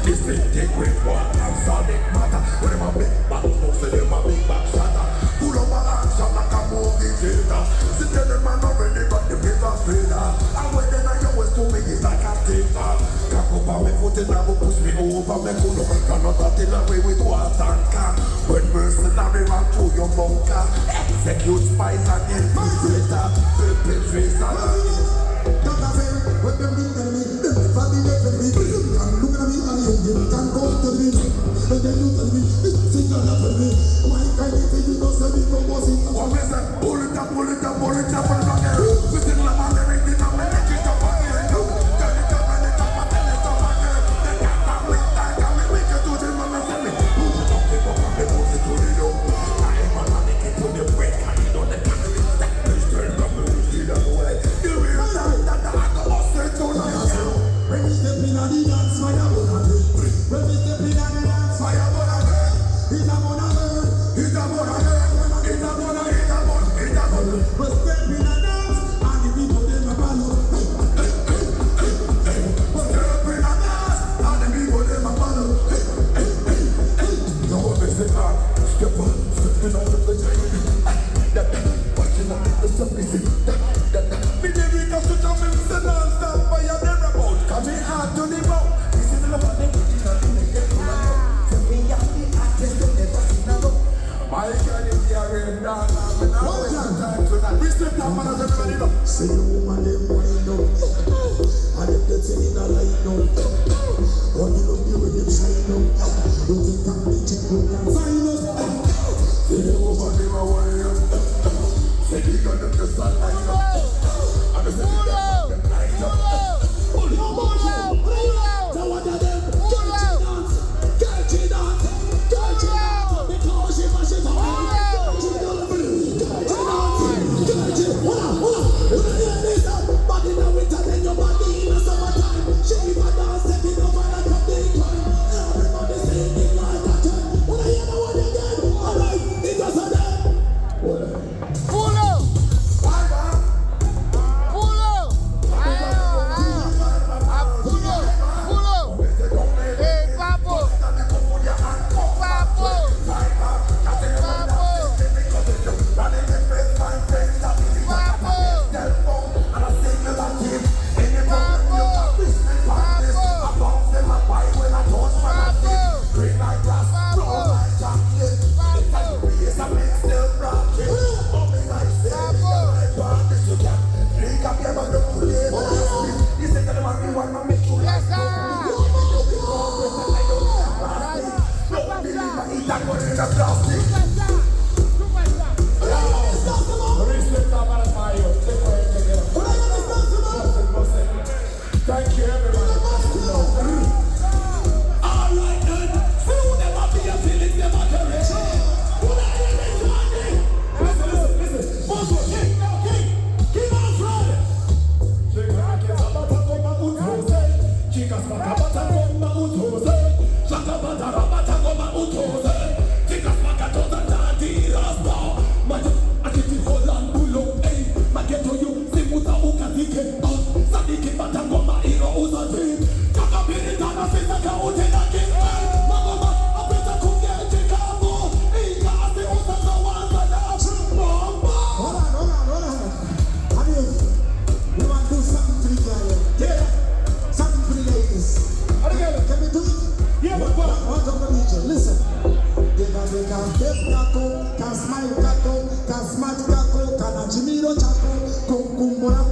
Disintegrate one and solid matter. When them a big back, no say them a big back shatter. Pull up my action like a movie theater. See them man already got the paper feeder. And when then I always to me it's like a theater. Cock up on me foot and I will push me over me cool up. Cannot till away with water and can. When mercenary run through your bunker, execute spies and infiltrator, perpetrator. That's a fair, what them do to me, them never be there for me. And look at me and you can go to me. And then you tell me, this is not for me. Why can't you say you don't say me no more? What is it? Pull it up, pull it up, pull it up, pull it up there. Within the man, everything I'm in, it's up on here. Turn it up and it's up and it's up on here. Then can't come with that, come and make it to the man and tell me. Pull it up, people come, they put it to the door. I am on make it to the break, and you know the kind of step. Please turn up and see that way. The real time that I go off straight to the house. When we step in on the dance, fire burn again. When we step in on the dance, fire burn again. It's a burn again. It's a burn again. It's a burn again. It's a burn. It's a burn. We step in a dance, and the people them a follow. We step in a dance, and the people them a follow. No one makes it hard. Step on, stepping on the journey. Watching out the surface. Me never got to tell me to non-stop fire there about. Coming hard to the boat. This is the one they put in the get to the boat. Tell me I'm the artist that never seen a boat. My God is here down now. And I was on time to that. We step down and everybody know. Say the woman them wind up. And if they say in a light up. Or you love you when them shine up. Don't think I'm the check when you sign up. Say the woman them a wind up. Say they got them just a line up. And they say they got them line up. Pull up, so what are them? Catch it dance. Because she was it all. Catch it dance. Hold on. You hear this? Body now winter, then your body in the summertime. She give a dance, taking over like a big time. Everybody singing like a time. When I hear the word again, alright, it was a day. Thank you, everybody. All right, then. Few never be a feeling, never carry. Listen. Boss, king on Friday. Chicas macabata goma utose. Chacabata rabata goma utose. Chicas macatosa nadi rasta. Majo akiti Holland bulo. Mageto you simuta ukatike. Sadiki bata goma iro uzati. Kakabiri tana sisa kaute na kime. Magoma apita kugete kamo. Ika ase usaka wanga na bomba. Hold on. Honey, we want to do something for the guy. Yeah. Something for the ladies. Can we do it? Yeah, but what? Listen. Deka, kako, kasmai kako, kasmati kako, kanajimiro chako, kukumbura